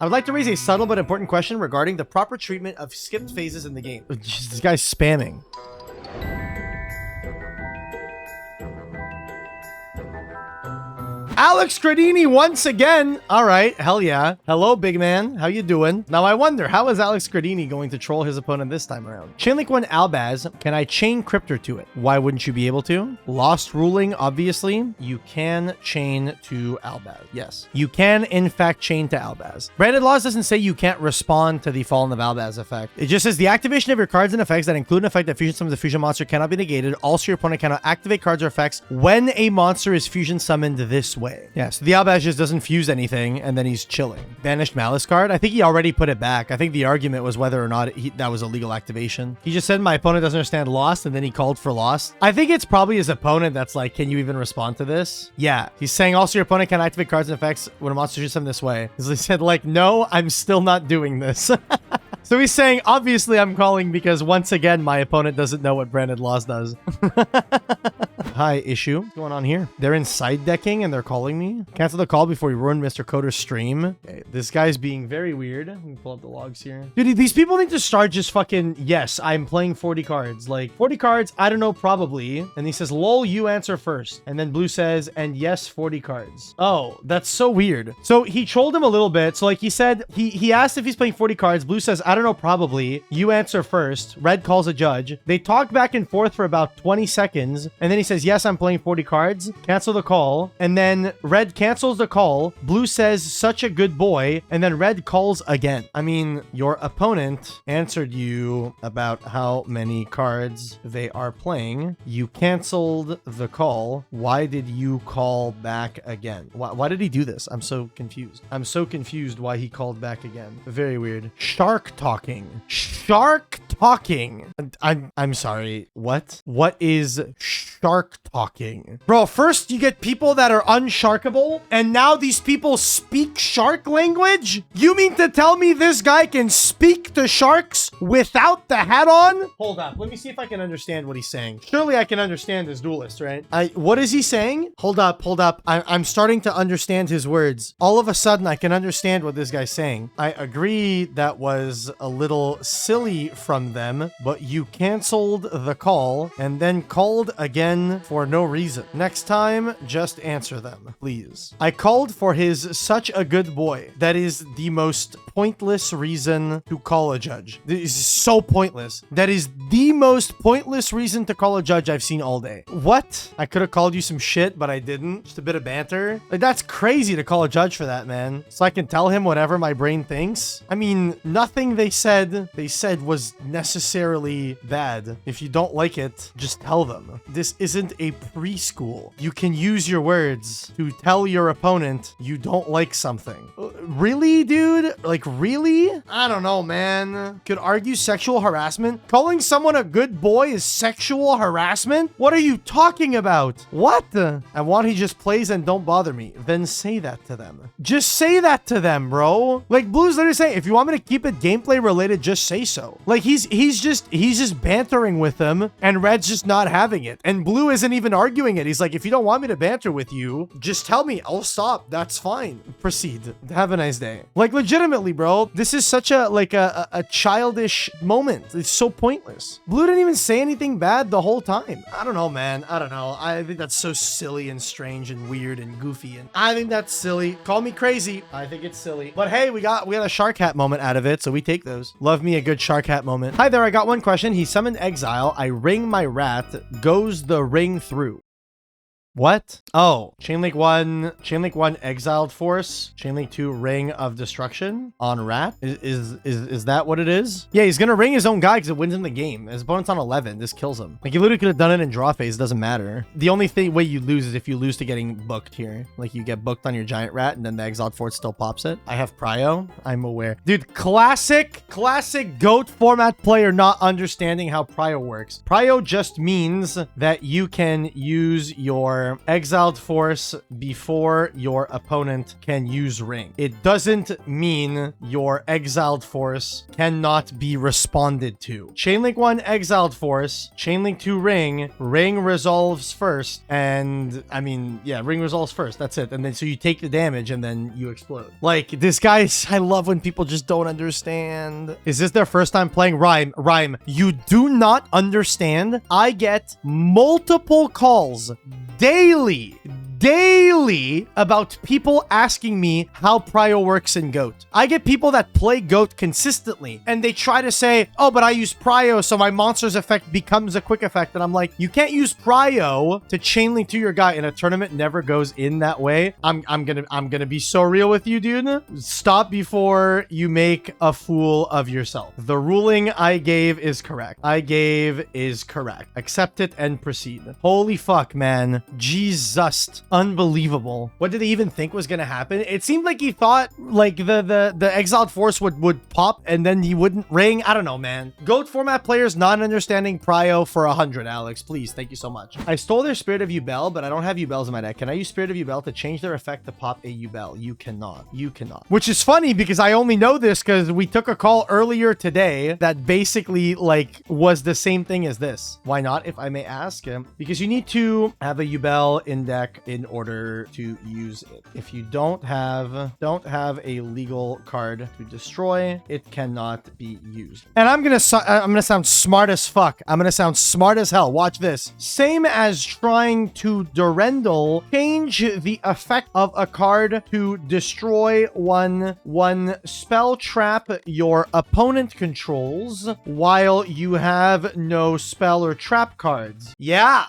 I would like to raise a subtle but important question regarding the proper treatment of skipped phases in the game. Jeez, this guy's spamming. Alex Gradini once again. All right, hell yeah. Hello, big man. How you doing? Now I wonder, how is Alex Gradini going to troll his opponent this time around? Chainlink 1 Albaz, can I chain Crypter to it? Why wouldn't you be able to? Lost ruling, obviously. You can chain to Albaz. Yes, you can in fact chain to Albaz. Branded Laws doesn't say you can't respond to the Fallen of Albaz effect. It just says the activation of your cards and effects that include an effect that fusion summons a fusion monster cannot be negated. Also, your opponent cannot activate cards or effects when a monster is fusion summoned this way. Yeah, so the Albaz just doesn't fuse anything, and then he's chilling. Banished Malice card. I think he already put it back. I think the argument was whether or not that was a legal activation. He just said my opponent doesn't understand Lost, and then he called for Lost. I think it's probably his opponent that's like, can you even respond to this? Yeah, he's saying also your opponent can activate cards and effects when a monster shoots them this way. Because he said like, no, I'm still not doing this. So he's saying, obviously I'm calling because once again, my opponent doesn't know what Branded Laws does. Hi, issue. What's going on here? They're inside decking and they're calling me. Cancel the call before you ruin Mr. Coder's stream. Okay, this guy's being very weird. Let me pull up the logs here. Dude, these people need to start just fucking, yes, I'm playing 40 cards. Like, 40 cards, I don't know, probably. And he says, lol, you answer first. And then Blue says, and yes, 40 cards. Oh, that's so weird. So he trolled him a little bit. So like he said, he asked if he's playing 40 cards. Blue says, I don't know, probably. You answer first. Red calls a judge. They talk back and forth for about 20 seconds. And then he says, yes, I'm playing 40 cards. Cancel the call. And then Red cancels the call. Blue says, such a good boy. And then Red calls again. I mean, your opponent answered you about how many cards they are playing. You canceled the call. Why did you call back again? Why did he do this? I'm so confused. I'm so confused why he called back again. Very weird. Shark talking. Shark talking. I'm sorry. What? What is shark talking? Bro, first you get people that are unsharkable, and now these people speak shark language? You mean to tell me this guy can speak to sharks without the hat on? Hold up. Let me see if I can understand what he's saying. Surely I can understand this duelist, right? What is he saying? Hold up. I'm starting to understand his words. All of a sudden, I can understand what this guy's saying. I agree that was a little silly from them, but you canceled the call and then called again for no reason. Next time, just answer them, please. I called for his such a good boy. That is the most pointless reason to call a judge. This is so pointless. That is the most pointless reason to call a judge I've seen all day. What? I could have called you some shit, but I didn't. Just a bit of banter. Like, that's crazy to call a judge for that, man. So I can tell him whatever my brain thinks. I mean, nothing they said was necessarily bad. If you don't like it, just tell them. This isn't a preschool. You can use your words to tell your opponent you don't like something. Really, dude? Like, really? I don't know, man. Could argue sexual harassment? Calling someone a good boy is sexual harassment? What are you talking about? What? I want he just plays and don't bother me. Then say that to them. Just say that to them, bro. Like, Blue's literally saying, if you want me to keep it gameplay related, just say so. Like, he's just bantering with them, and Red's just not having it. And Blue isn't even arguing it. He's like, if you don't want me to banter with you, just tell me. I'll stop. That's fine. Proceed. Have a nice day. Like, legitimately, bro, this is such a childish moment. It's so pointless. Blue didn't even say anything bad the whole time. I don't know, man. I don't know. I think that's so silly and strange and weird and goofy, and I think that's silly. Call me crazy. I think it's silly. But hey, we got a shark hat moment out of it, so we take those. Love me a good shark hat moment. Hi there, I got one question. He summoned Exile. I ring my rat. Goes the ring through. What? Oh, Chainlink 1 Exiled Force, Chainlink 2 Ring of Destruction on Rat. Is that what it is? Yeah, he's gonna ring his own guy because it wins him the game. His opponent's on 11. This kills him. Like, you literally could have done it in draw phase. It doesn't matter. The only way you lose is if you lose to getting booked here. Like, you get booked on your giant rat and then the Exiled Force still pops it. I have Prio. I'm aware. Dude, classic GOAT format player not understanding how Prio works. Prio just means that you can use your here, exiled force before your opponent can use ring. It doesn't mean your exiled force cannot be responded to. Chainlink 1 exiled force, Chainlink 2 ring, ring resolves first, and I mean, yeah, ring resolves first. That's it. And then so you take the damage and then you explode. Like, this guy's, I love when people just don't understand. Is this their first time playing Rhyme? Rhyme, you do not understand. I get multiple calls daily about people asking me how Prio works in GOAT. I get people that play GOAT consistently and they try to say, oh, but I use Prio so my monster's effect becomes a quick effect. And I'm like, you can't use Prio to chainlink to your guy in a tournament. Never goes in that way. I'm gonna be so real with you, dude. Stop before you make a fool of yourself. The ruling I gave is correct. Accept it and proceed. Holy fuck, man. Jesus. Unbelievable. What did he even think was gonna happen? It seemed like he thought like the exiled force would pop and then he wouldn't ring. I don't know, man. GOAT format players not understanding Prio for 100, Alex. Please, thank you so much. I stole their Spirit of Yubel, but I don't have Yubels in my deck. Can I use Spirit of Yubel to change their effect to pop a Yubel? You cannot. You cannot. Which is funny because I only know this because we took a call earlier today that basically like was the same thing as this. Why not, if I may ask? Because you need to have a Yubel in deck in order to use it. If you don't have a legal card to destroy, it cannot be used. And I'm gonna sound smart as fuck. I'm gonna sound smart as hell. Watch this. Same as trying to Durendal, change the effect of a card to destroy one spell trap your opponent controls while you have no spell or trap cards. Yeah.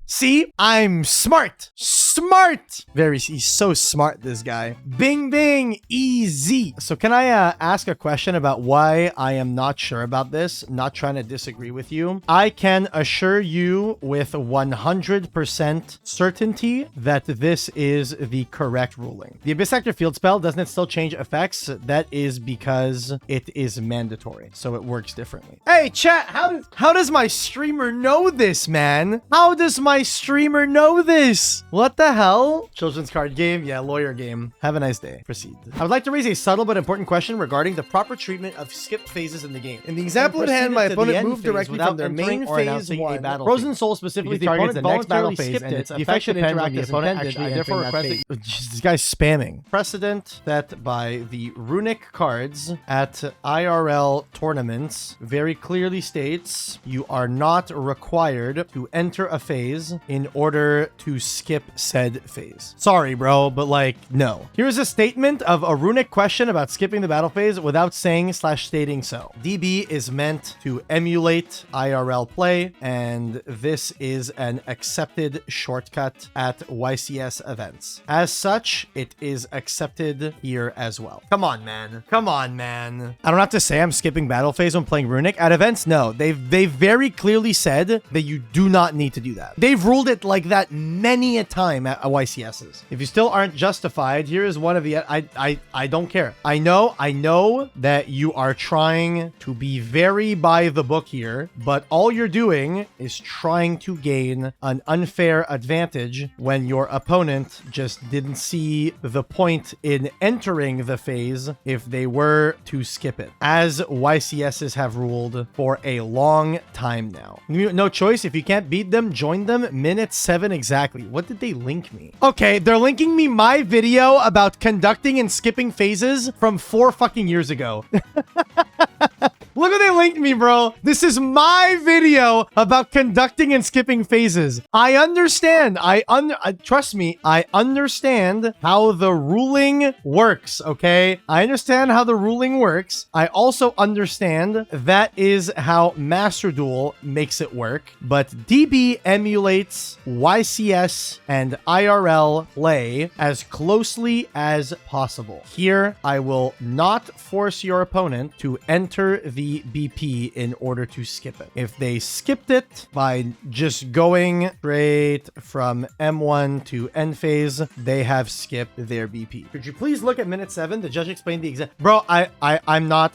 See, I'm smart. He's so smart, this guy. Bing, bing, easy. So can I ask a question about why I am not sure about this? Not trying to disagree with you. I can assure you with 100% certainty that this is the correct ruling. The Abyss Actor field spell, doesn't it still change effects? That is because it is mandatory. So it works differently. Hey, chat, how does my streamer know this, man? How does my streamer know this? What the hell? Children's card game? Yeah, lawyer game. Have a nice day. Proceed. I would like to raise a subtle but important question regarding the proper treatment of skipped phases in the game. In the example at hand, my opponent moved directly from their main phase 1. Frozen Soul specifically targets the next battle phase, and its effect depends on the opponent. I therefore request that... This guy's spamming. Precedent that by the runic cards at IRL tournaments very clearly states you are not required to enter a phase in order to skip said phase. Sorry, bro, but like, no. Here's a statement of a runic question about skipping the battle phase without saying/stating so. DB is meant to emulate IRL play, and this is an accepted shortcut at YCS events. As such, it is accepted here as well. Come on, man. Come on, man. I don't have to say I'm skipping battle phase when playing runic. At events, no. They've very clearly said that you do not need to do that. They've ruled it like that many a time at YCSs. If you still aren't justified, here is one of the... I don't care. I know that you are trying to be very by the book here, but all you're doing is trying to gain an unfair advantage when your opponent just didn't see the point in entering the phase if they were to skip it, as YCSs have ruled for a long time now. No choice. If you can't beat them, join them. Minute 7 exactly. What did they link me? Okay, they're linking me my video about conducting and skipping phases from 4 fucking years ago. Look what they linked me, bro. This is my video about conducting and skipping phases. I understand. Trust me, I understand how the ruling works, okay? I understand how the ruling works. I also understand that is how Master Duel makes it work. But DB emulates YCS and IRL play as closely as possible. Here, I will not force your opponent to enter the the BP in order to skip it. If they skipped it by just going straight from M1 to end phase, they have skipped their BP. Could you please look at minute 7? The judge explained the exact... Bro, I'm not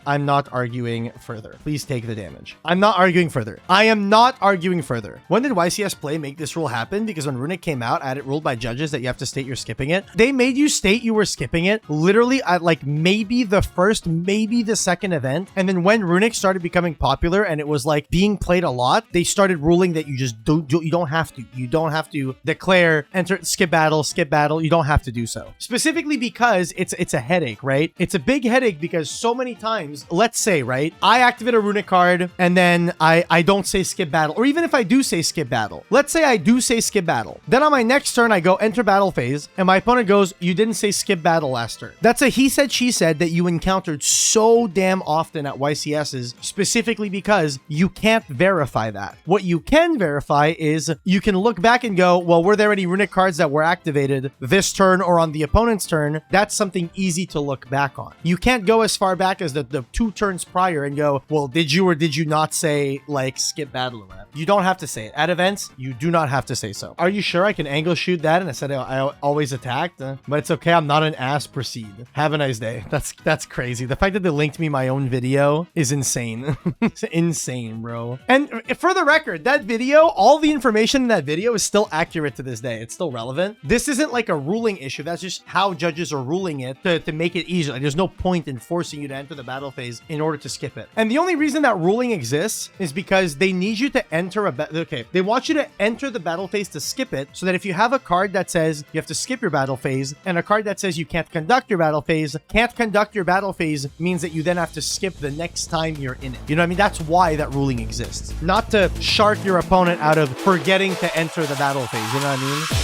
arguing further. Please take the damage. I'm not arguing further. I am not arguing further. When did YCS Play make this rule happen? Because when Runic came out, I had it ruled by judges that you have to state you're skipping it. They made you state you were skipping it literally at like maybe the first, maybe the second event. And then when Runic started becoming popular and it was like being played a lot, they started ruling that you just you don't have to. You don't have to declare, enter, skip battle. You don't have to do so. Specifically because it's a headache, right? It's a big headache because so many times, let's say, right, I activate a Runic card and then I don't say skip battle. Or even if I do say skip battle, let's say I do say skip battle. Then on my next turn, I go enter battle phase and my opponent goes, you didn't say skip battle last turn. That's a he said, she said that you encountered so damn often at YCSs, specifically because you can't verify that. What you can verify is you can look back and go, well, were there any Runic cards that were activated this turn or on the opponent's turn? That's something easy to look back on. You can't go as far back as the 2 turns prior and go, well, did you or did you not say like skip battle or whatever? You don't have to say it. At events, you do not have to say so. Are you sure I can angle shoot that? And I said I always attacked, but it's okay. I'm not an ass. Proceed. Have a nice day. That's crazy. The fact that they linked me my own video is insane. It's insane, bro. And for the record, that video, all the information in that video is still accurate to this day. It's still relevant. This isn't like a ruling issue. That's just how judges are ruling it to make it easier. Like, there's no point in forcing you to enter the battle phase in order to skip it. And the only reason that ruling exists is because they need you to enter they want you to enter the battle phase to skip it, so that if you have a card that says you have to skip your battle phase and a card that says you can't conduct your battle phase, means that you then have to skip the next time you're in it. You know what I mean? That's why that ruling exists. Not to shark your opponent out of forgetting to enter the battle phase. You know what I mean?